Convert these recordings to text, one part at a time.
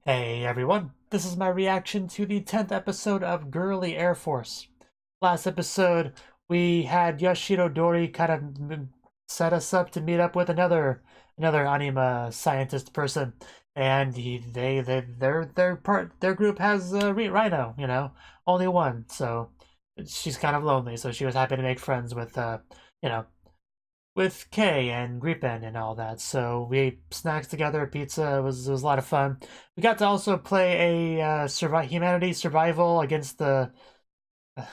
Hey everyone, this is my reaction to the 10th episode of Girly Air Force. Last episode, we had Yoshiro Dori kind of set us up to meet up with another anime scientist person, and their group has Rino, only one, so she's kind of lonely. So she was happy to make friends with you know with Kay and Gripen and all that. So we ate snacks together, pizza. It was a lot of fun. We got to also play a humanity survival against the uh,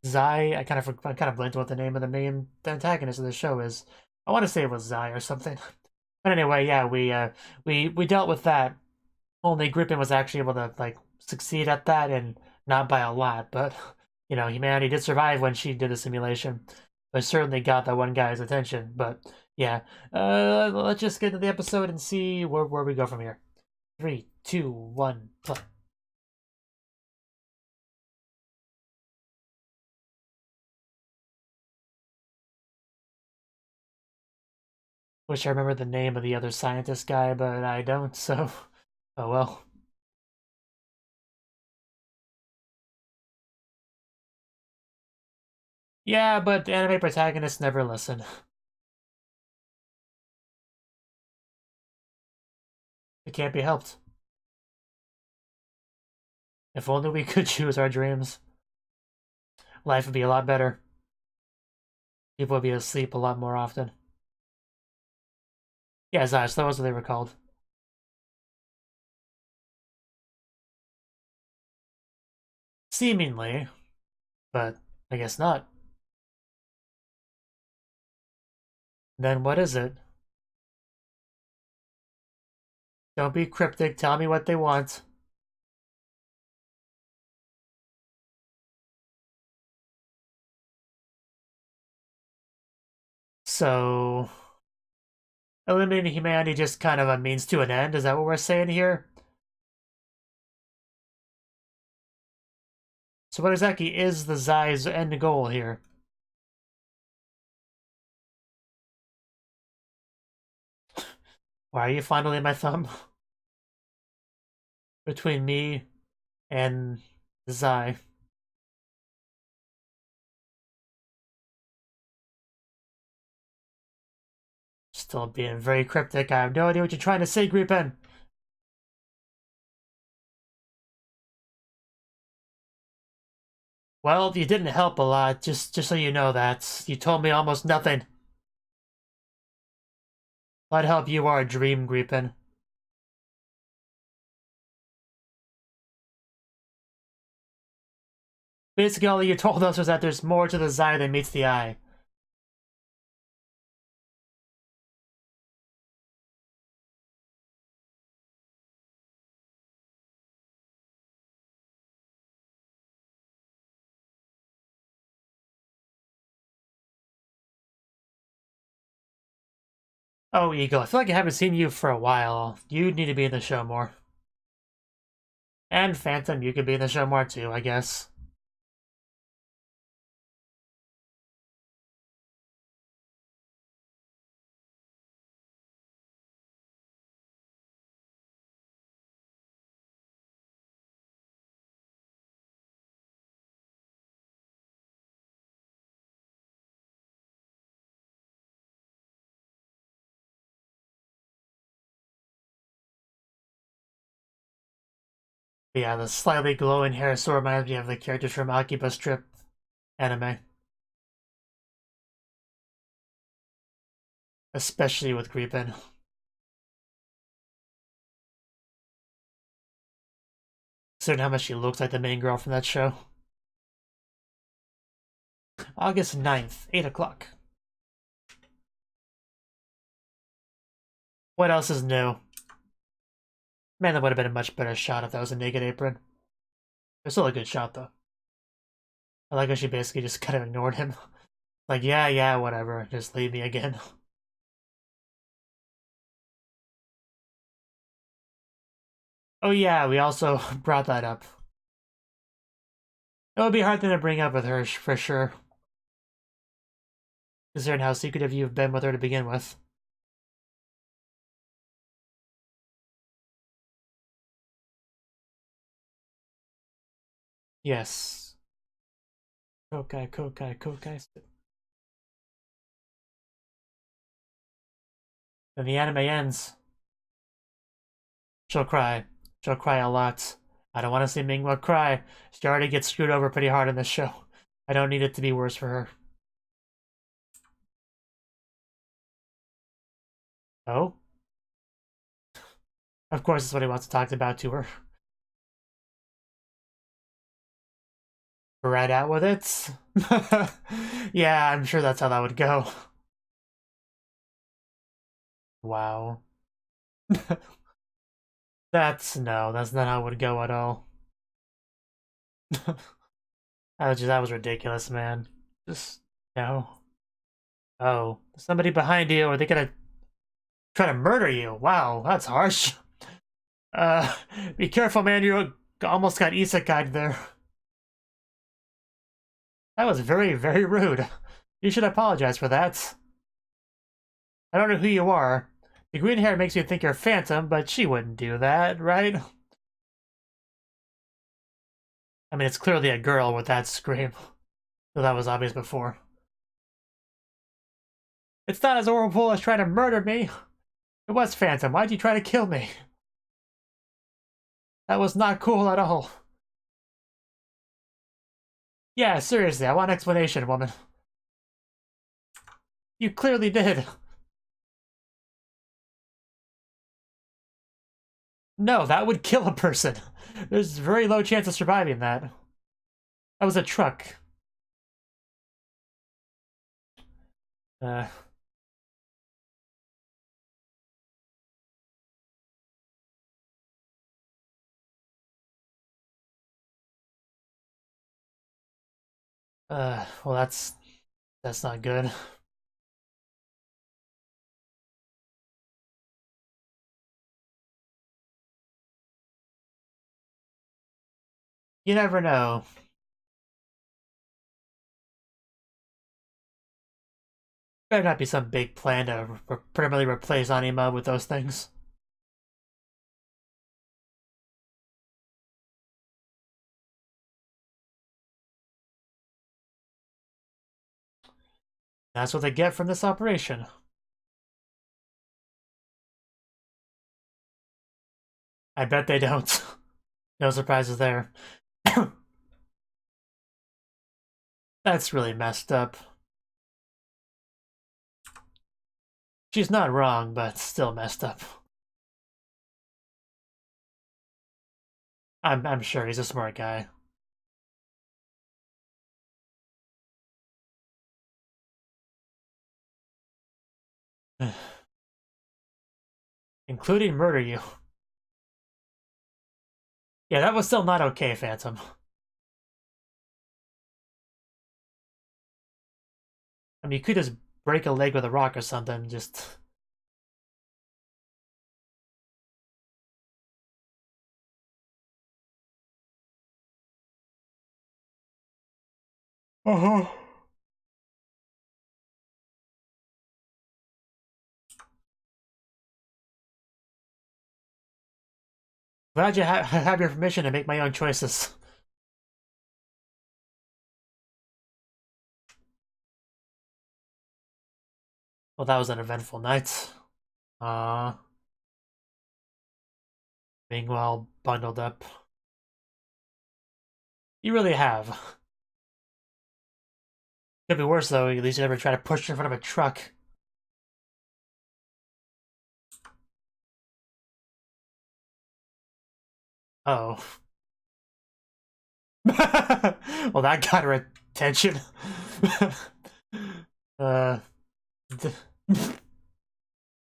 Zai. I kind of blanked what the name of the main antagonist of the show is. I want to say it was Zai or something. But anyway, yeah, we dealt with that. Only Gripen was actually able to like succeed at that, and not by a lot. But humanity did survive when she did the simulation. I certainly got that one guy's attention. But yeah, let's just get to the episode and see where we go from here. 3, 2, 1, play. Wish I remember the name of the other scientist guy, but I don't, so oh well. Yeah, but anime protagonists never listen. It can't be helped. If only we could choose our dreams. Life would be a lot better. People would be asleep a lot more often. Yeah, Zash, that was what they were called. Seemingly, but I guess not. Then what is it? Don't be cryptic, tell me what they want. So, eliminating humanity just kind of a means to an end, is that what we're saying here? So what exactly is the Zai's end goal here? Why are you fondling my thumb? Between me and Zai. Still being very cryptic. I have no idea what you're trying to say, Gripen. Well, you didn't help a lot, just so you know that. You told me almost nothing. I'd help you are a dream, Gripen. Basically, all you told us was that there's more to the Zai than meets the eye. Oh, Eagle, I feel like I haven't seen you for a while. You need to be in the show more. And Phantom, you could be in the show more too, I guess. But yeah, the slightly glowing hair still reminds me of the characters from Akiba Strip anime. Especially with Gripen. Considering how much she looks like the main girl from that show. August 9th, 8 o'clock. What else is new? Man, that would have been a much better shot if that was a naked apron. It's still a good shot, though. I like how she basically just kind of ignored him. Like, yeah, whatever. Just leave me again. Oh yeah, we also brought that up. It would be a hard thing to bring up with her, for sure. Considering how secretive you've been with her to begin with. Yes. Kokai, Kokai, Kokai. Then the anime ends. She'll cry. She'll cry a lot. I don't want to see Mingwa cry. She already gets screwed over pretty hard in this show. I don't need it to be worse for her. Oh? Of course, that's what he wants to talk about to her. Right out with it? Yeah, I'm sure that's how that would go. Wow. That's not how it would go at all. That was ridiculous, man. Just no. Oh, somebody behind you, are they gonna try to murder you? Wow, that's harsh. Uh, be careful, man. You almost got isekai'd there. That was very, very rude. You should apologize for that. I don't know who you are. The green hair makes you think you're Phantom, but she wouldn't do that, right? I mean, it's clearly a girl with that scream. So that was obvious before. It's not as horrible as trying to murder me. It was Phantom. Why'd you try to kill me? That was not cool at all. Yeah, seriously, I want an explanation, woman. You clearly did. No, that would kill a person. There's very low chance of surviving that. That was a truck. Uh... well, that's not good. You never know. Better not be some big plan to permanently replace Anima with those things. That's what they get from this operation. I bet they don't. No surprises there. That's really messed up. She's not wrong, but still messed up. I'm sure he's a smart guy. Including murder you. Yeah, that was still not okay, Phantom. I mean, you could just break a leg with a rock or something, just... Uh-huh. Glad you have your permission to make my own choices. Well, that was an eventful night. Being well bundled up. You really have. Could be worse though, at least you never try to push in front of a truck. Oh. Well, that got her attention. uh,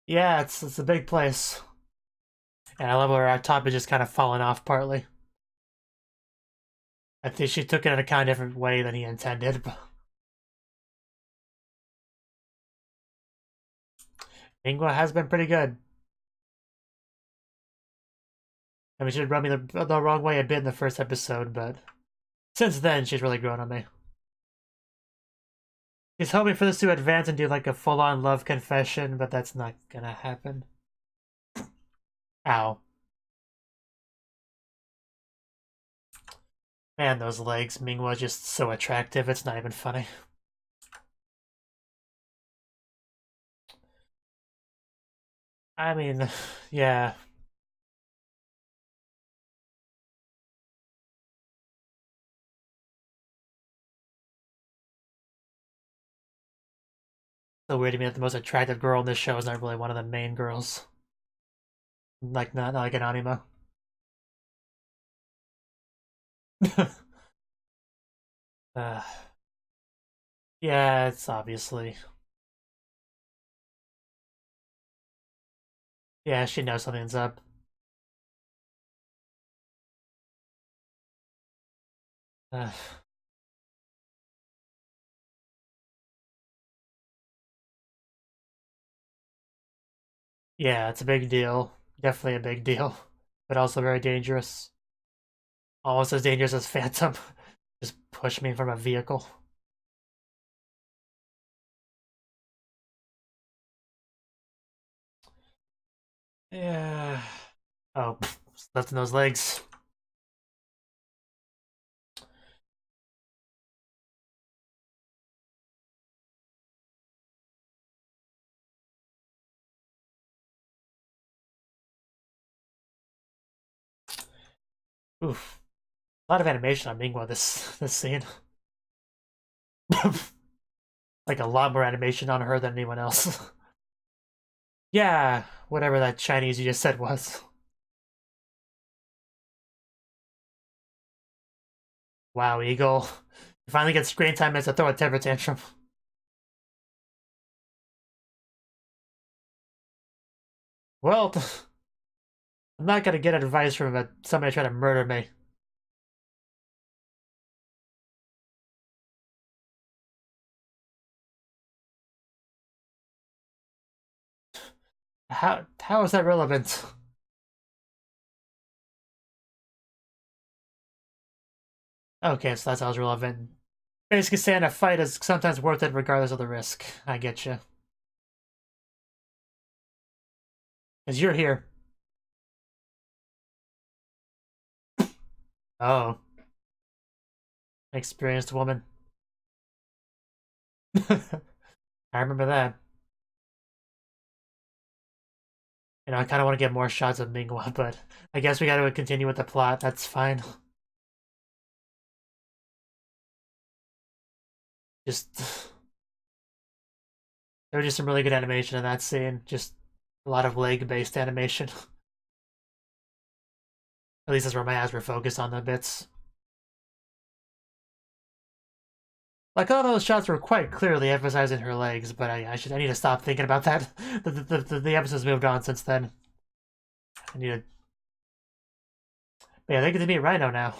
yeah, it's a big place, and I love where our top is just kind of falling off partly. I think she took it in a kind of different way than he intended. But... Ingwa has been pretty good. I mean, she did rub me the wrong way a bit in the first episode, but since then, she's really grown on me. He's hoping for this to advance and do like a full-on love confession, but that's not gonna happen. Ow. Man, those legs. Ming was just so attractive, it's not even funny. I mean, yeah. So weird to me that the most attractive girl in this show is not really one of the main girls. Like, not like an anime. uh, yeah, it's obviously. Yeah, she knows something's up. Uh, yeah, it's a big deal. Definitely a big deal. But also very dangerous. Almost as dangerous as Phantom. Just push me from a vehicle. Yeah. Oh, left in those legs. Oof. A lot of animation on Mingwa this scene. Like a lot more animation on her than anyone else. Yeah, whatever that Chinese you just said was. Wow, Eagle. You finally get screen time as to throw a temper tantrum. Well, I'm not gonna get advice from somebody trying to murder me. How is that relevant? Okay, so that's how it's relevant. Basically saying a fight is sometimes worth it regardless of the risk. I get you. Because you're here. Oh, experienced woman. I remember that. You know, I kind of want to get more shots of Mingwa, but I guess we got to continue with the plot. That's fine. Just there was just some really good animation in that scene. Just a lot of leg-based animation. At least that's where my eyes were focused on the bits. Like all those shots were quite clearly emphasizing her legs, but I need to stop thinking about that. The episode's moved on since then. I need to. But yeah, they get to meet Rhino now.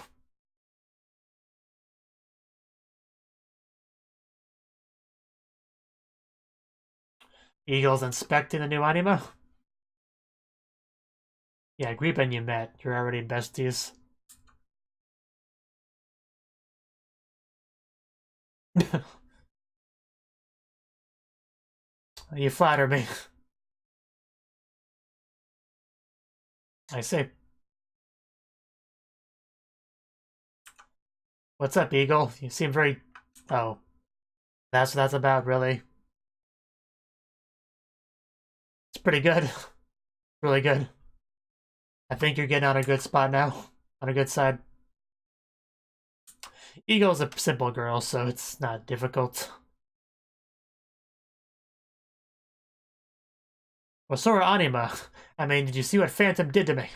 Eagle's inspecting the new anime. Yeah, Gripen you met. You're already besties. You flatter me. I say. What's up, Eagle? You seem very. Oh, that's what that's about, really. It's pretty good. Really good. I think you're getting on a good spot now. On a good side. Eagle's a simple girl, so it's not difficult. Well, so are Anima. I mean, did you see what Phantom did to me?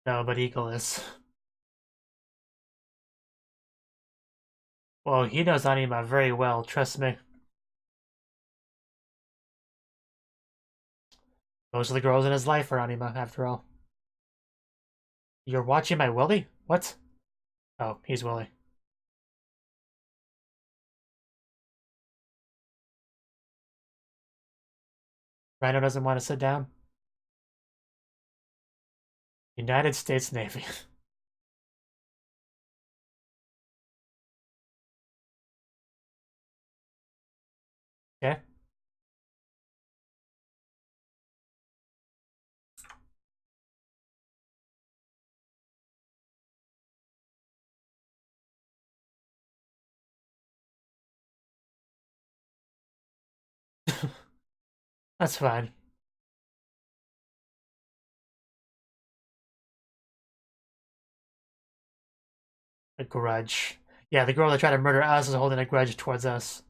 No, but Eagle is. Well, he knows Anima very well, trust me. Most of the girls in his life are Anima, after all. You're watching my Willy? What? Oh, he's Willy. Rhino doesn't want to sit down. United States Navy. Okay. That's fine. A grudge. Yeah, the girl that tried to murder us is holding a grudge towards us.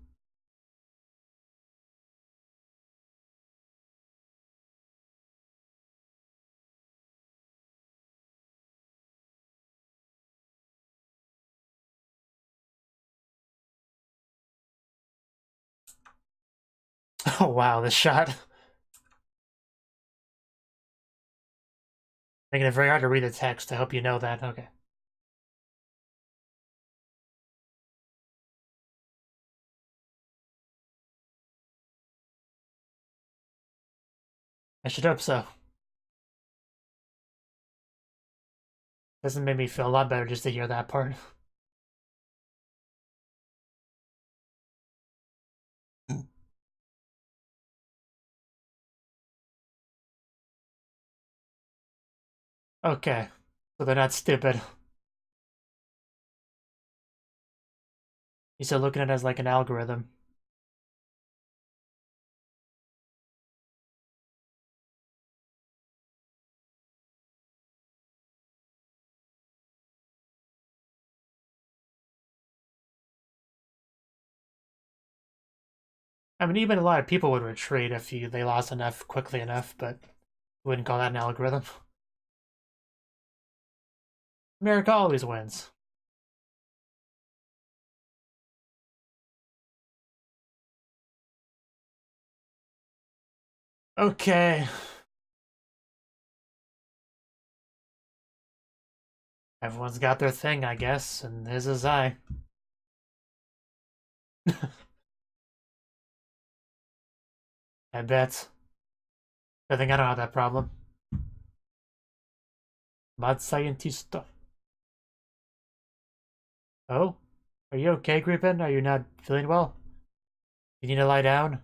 Oh wow, this shot. Making it very hard to read the text. I hope you know that. Okay. I should hope so. Doesn't make me feel a lot better just to hear that part. Okay. So they're not stupid. He's still looking at it as like an algorithm. I mean, even a lot of people would retreat if they lost enough quickly enough, but wouldn't call that an algorithm. America always wins. Okay. Everyone's got their thing, I guess, and his is I. I bet. I think I don't have that problem. Mad scientist. Oh? Are you okay, Griffin? Are you not feeling well? You need to lie down?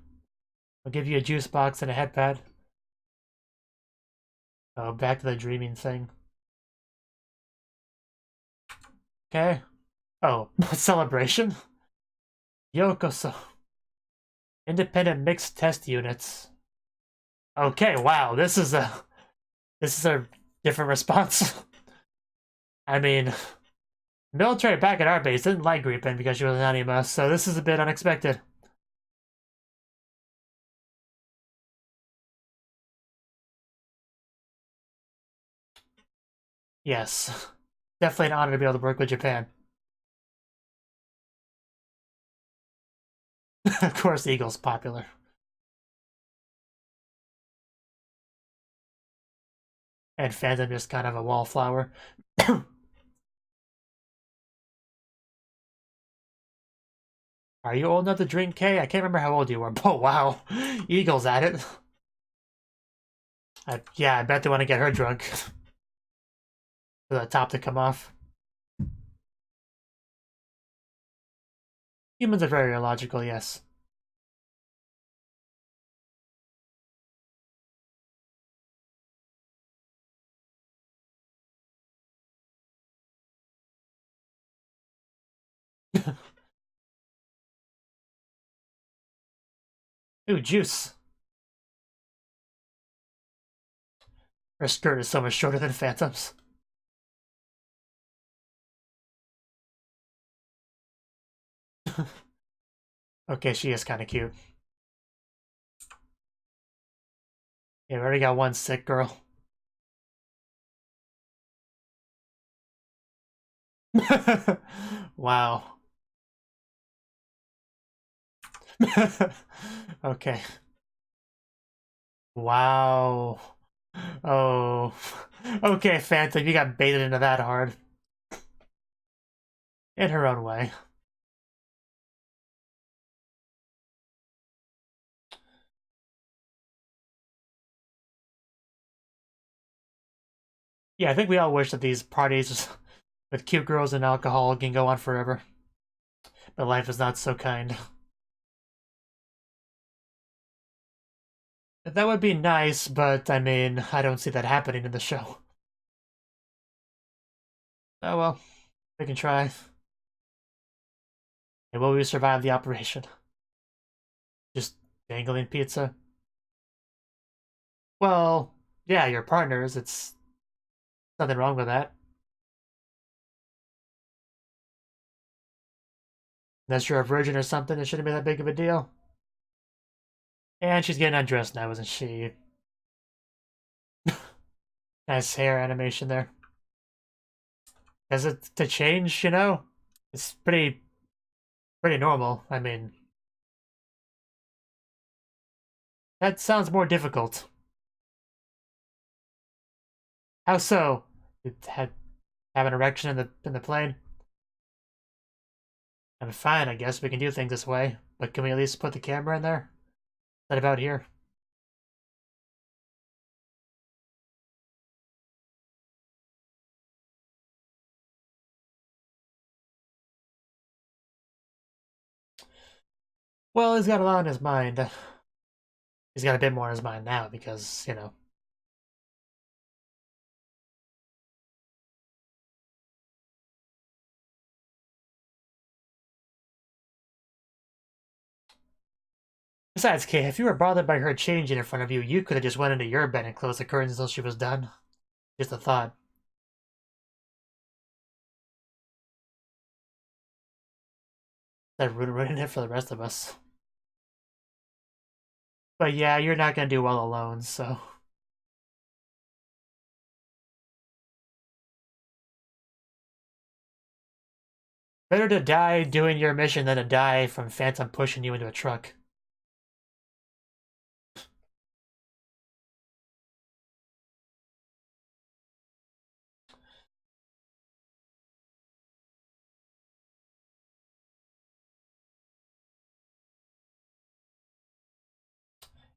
I'll give you a juice box and a head pad. Oh, back to the dreaming thing. Okay. Oh, celebration? Yokoso. Independent mixed test units. Okay, wow, this is a different response. I mean, military back at our base didn't like Griffin because she was an anima, so this is a bit unexpected. Yes. Definitely an honor to be able to work with Japan. Of course, Eagle's popular. And Phantom just kind of a wallflower. Are you old enough to drink K? I can't remember how old you were. Oh, wow. Eagle's at it. Yeah, I bet they want to get her drunk. For the top to come off. Humans are very illogical, yes. Ooh, juice. Her skirt is so much shorter than Phantom's. Okay, she is kind of cute. Yeah, we already got one sick girl. Wow. Okay. Wow. Oh. Okay, Phantom, you got baited into that hard. In her own way. Yeah, I think we all wish that these parties with cute girls and alcohol can go on forever. But life is not so kind. That would be nice, but I mean, I don't see that happening in the show. Oh well, we can try. And will we survive the operation? Just dangling pizza? Well, yeah, you're partners. It's nothing wrong with that. Unless you're a virgin or something, it shouldn't be that big of a deal. And she's getting undressed now, isn't she? Nice hair animation there. Is it to change, you know? It's pretty normal. I mean, that sounds more difficult. How so? You had have an erection in the plane? I'm fine, I guess we can do things this way. But can we at least put the camera in there? Is that about here? Well, he's got a lot on his mind. He's got a bit more on his mind now because, you know. Besides, Kay, if you were bothered by her changing in front of you, you could have just went into your bed and closed the curtains until she was done. Just a thought. That ruining it for the rest of us. But yeah, you're not gonna do well alone, so. Better to die doing your mission than to die from Phantom pushing you into a truck.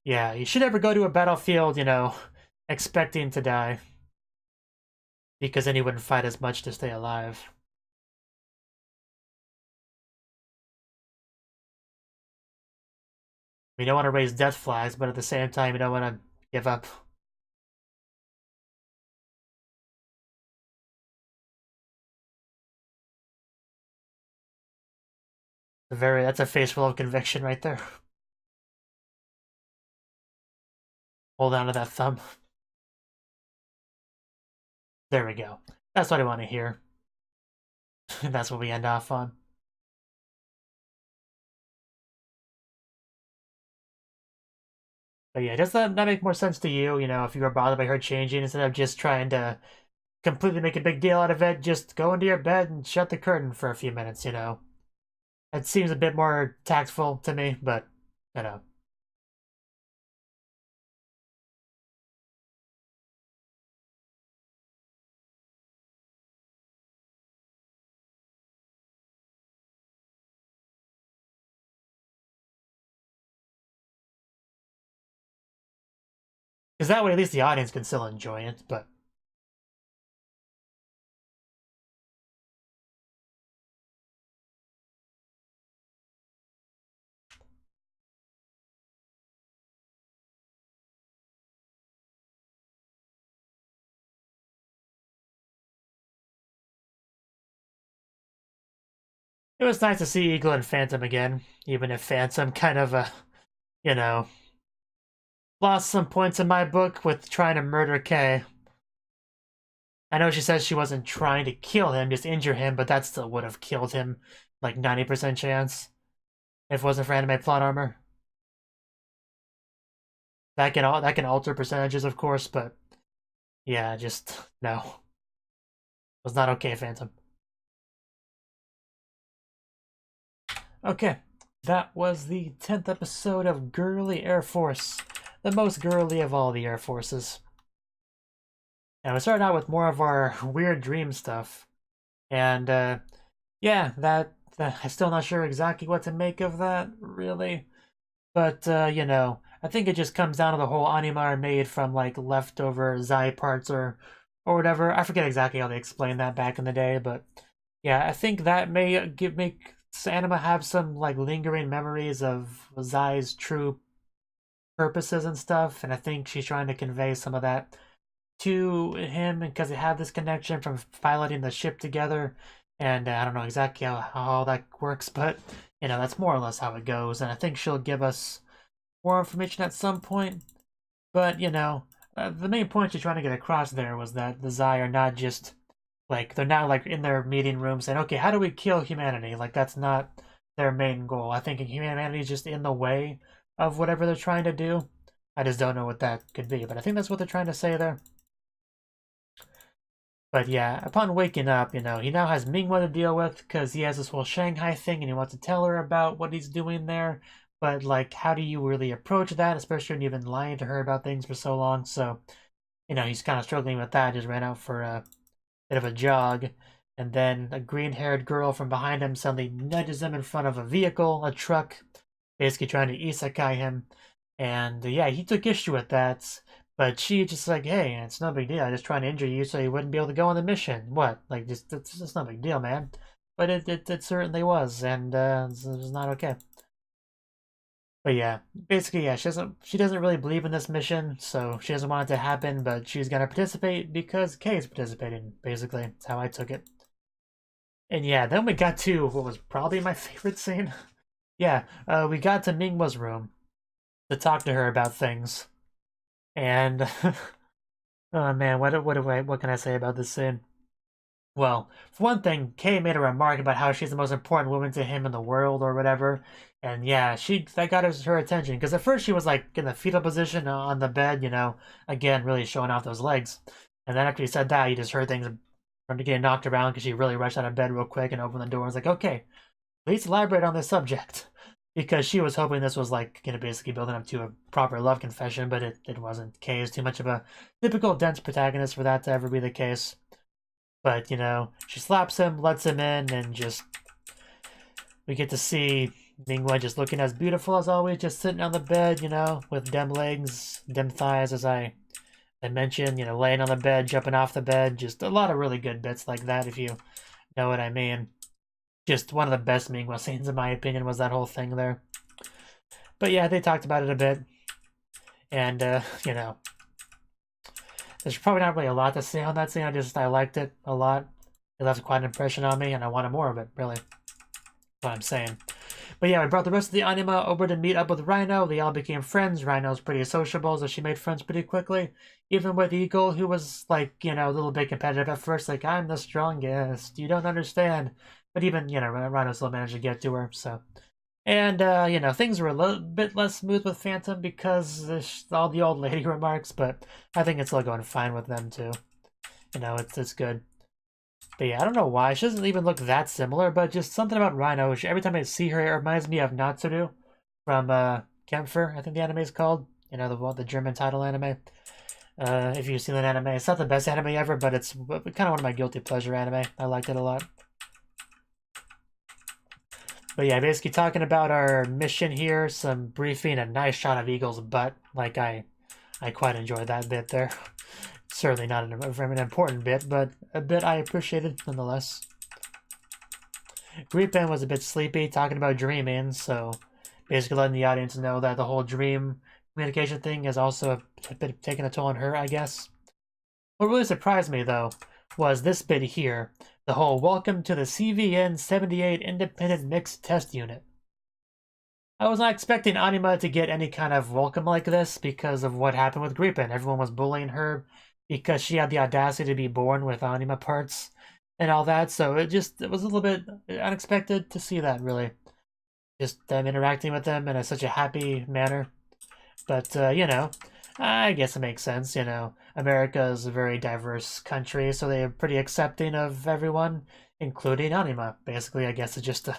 Yeah, you should never go to a battlefield, you know, expecting to die. Because then you wouldn't fight as much to stay alive. You don't want to raise death flags, but at the same time, you don't want to give up. That's a face full of conviction right there. Hold on to that thumb. There we go. That's what I want to hear. That's what we end off on. But yeah, does that make more sense to you? You know, if you were bothered by her changing, instead of just trying to completely make a big deal out of it, just go into your bed and shut the curtain for a few minutes, you know? It seems a bit more tactful to me, but, you know. Because that way at least the audience can still enjoy it, but... It was nice to see Eagle and Phantom again, even if Phantom kind of, you know, lost some points in my book with trying to murder Kay. I know she says she wasn't trying to kill him, just injure him, but that still would have killed him, like 90% chance, if it wasn't for anime plot armor. That can alter percentages, of course, but yeah, just no. It was not okay, Phantom. Okay, that was the 10th episode of Girly Air Force, the most girly of all the Air Forces. And we started out with more of our weird dream stuff. And yeah, I'm still not sure exactly what to make of that, really. But, you know, I think it just comes down to the whole anime are made from, like, leftover Zai parts or whatever. I forget exactly how they explained that back in the day, but yeah, I think that may make anime have some, like, lingering memories of Zai's true purposes and stuff, and I think she's trying to convey some of that to him because they have this connection from piloting the ship together. And I don't know exactly how all that works, but that's more or less how it goes. And I think she'll give us more information at some point. But the main point she's trying to get across there was that the Zai are not just like, they're not like in their meeting room saying, okay, how do we kill humanity? Like, that's not their main goal. I think humanity is just in the way of whatever they're trying to do. I just don't know what that could be, but I think that's what they're trying to say there. But yeah, upon waking up, he now has Ming to deal with because he has this whole Shanghai thing and he wants to tell her about what he's doing there. But like, how do you really approach that, especially when you've been lying to her about things for so long? So, he's kind of struggling with that. Just ran out for a bit of a jog. And then a green-haired girl from behind him suddenly nudges him in front of a vehicle, a truck, basically trying to isekai him. And yeah, he took issue with that. But she just like, hey, it's no big deal. I'm just trying to injure you so you wouldn't be able to go on the mission. What? Like, it's no big deal, man. But it certainly was, and it was not okay. But yeah, basically, yeah, she doesn't really believe in this mission, so she doesn't want it to happen, but she's gonna participate because Kay is participating, basically. That's how I took it. And yeah, then we got to what was probably my favorite scene. Yeah, we got to Mingwa's room to talk to her about things. And oh man, what can I say about this scene? Well, for one thing, Kay made a remark about how she's the most important woman to him in the world or whatever. And yeah, that got her attention because at first she was like in the fetal position on the bed, again really showing off those legs. And then after he said that, you just heard things from getting knocked around because she really rushed out of bed real quick and opened the door and was like, okay, please elaborate on this subject. Because she was hoping this was like basically building up to a proper love confession, but it wasn't. Kay is too much of a typical dense protagonist for that to ever be the case. But she slaps him, lets him in, and just we get to see Mingwa just looking as beautiful as always, just sitting on the bed, with dem legs, dem thighs, as I mentioned, laying on the bed, jumping off the bed, just a lot of really good bits like that, if you know what I mean. Just one of the best Mingwa scenes, in my opinion, was that whole thing there. But yeah, they talked about it a bit. And, there's probably not really a lot to say on that scene. I liked it a lot. It left quite an impression on me, and I wanted more of it, really. That's what I'm saying. But yeah, we brought the rest of the anima over to meet up with Rino. They all became friends. Rino's pretty sociable, so she made friends pretty quickly. Even with Eagle, who was, like, a little bit competitive at first. Like, I'm the strongest. You don't understand. But even, Rhino still managed to get to her, so. And, things were a little bit less smooth with Phantom because all the old lady remarks, but I think it's still going fine with them, too. It's good. But yeah, I don't know why. She doesn't even look that similar, but just something about Rhino. Every time I see her, it reminds me of Natsuru from Kämpfer, I think the anime is called. The German title anime. If you've seen that anime. It's not the best anime ever, but it's kind of one of my guilty pleasure anime. I liked it a lot. But yeah, basically talking about our mission here, some briefing, a nice shot of Eagle's butt. Like, I quite enjoyed that bit there. Certainly not an important bit, but a bit I appreciated nonetheless. Greepen was a bit sleepy, talking about dreaming, so basically letting the audience know that the whole dream communication thing is also a bit taking a toll on her, I guess. What really surprised me, though, was this bit here. The whole welcome to the CVN 78 Independent Mixed Test Unit. I was not expecting Anima to get any kind of welcome like this because of what happened with Greepen. Everyone was bullying her because she had the audacity to be born with anima parts and all that, so it was a little bit unexpected to see that, really. Just them interacting with them in such a happy manner. But, I guess it makes sense, America is a very diverse country, so they're pretty accepting of everyone, including anima. Basically, I guess it's just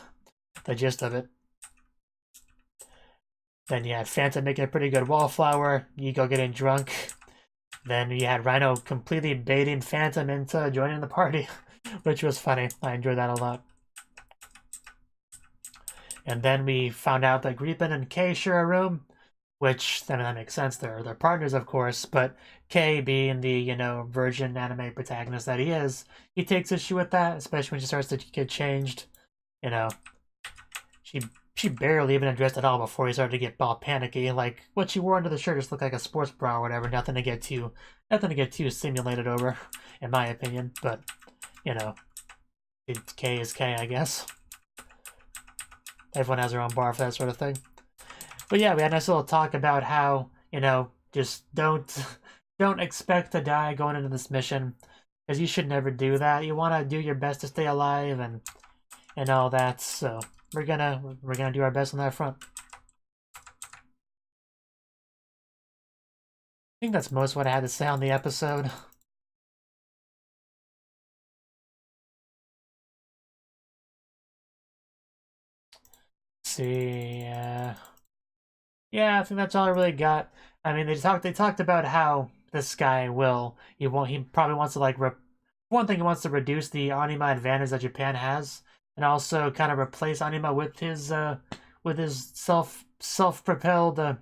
the gist of it. Then you had Phantom making a pretty good wallflower, Ego getting drunk. Then you had Rhino completely baiting Phantom into joining the party, which was funny. I enjoyed that a lot. And then we found out that Greepen and Kay share a room, which, I mean, that makes sense. They're partners, of course, but Kay, being the, virgin anime protagonist that he is, he takes issue with that, especially when she starts to get changed. She she barely even addressed at all before he started to get all panicky. Like what she wore under the shirt just looked like a sports bra or whatever. Nothing to get too simulated over, in my opinion. But you know, K is K, I guess. Everyone has their own bar for that sort of thing. But yeah, we had a nice little talk about how, you know, just don't expect to die going into this mission, because you should never do that. You want to do your best to stay alive and all that. So we're gonna do our best on that front. I think that's most what I had to say on the episode. See, yeah, I think that's all I really got. I mean, they talked about how this guy he probably wants to like one thing, he wants to reduce the anima advantage that Japan has, and also kind of replace anima with his self-propelled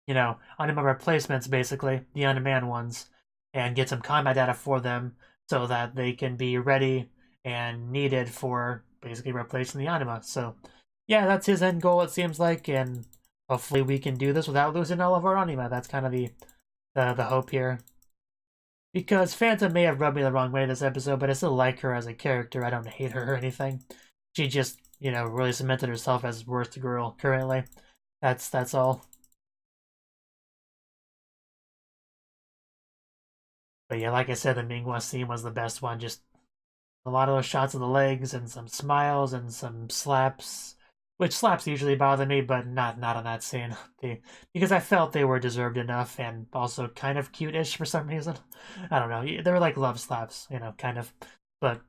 you know, anima replacements, basically the unmanned ones, and get some combat data for them so that they can be ready and needed for basically replacing the anima. So yeah, that's his end goal, it seems like, and hopefully we can do this without losing all of our anima. That's kind of the hope here. Because Phantom may have rubbed me the wrong way this episode, but I still like her as a character. I don't hate her or anything. She just, you know, really cemented herself as worst girl currently. That's all. But yeah, like I said, the Ming scene was the best one. Just a lot of those shots of the legs and some smiles and some slaps. Which slaps usually bother me, but not on that scene. Because I felt they were deserved enough and also kind of cute-ish for some reason. I don't know. They were like love slaps, you know, kind of. But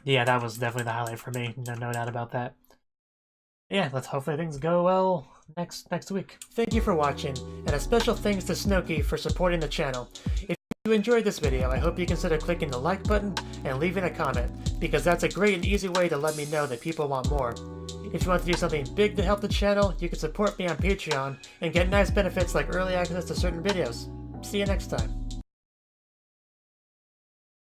yeah, that was definitely the highlight for me. No doubt about that. Yeah, let's hopefully things go well next week. Thank you for watching, and a special thanks to Cnouki for supporting the channel. If you enjoyed this video, I hope you consider clicking the like button and leaving a comment, because that's a great and easy way to let me know that people want more. If you want to do something big to help the channel, you can support me on Patreon and get nice benefits like early access to certain videos. See you next time.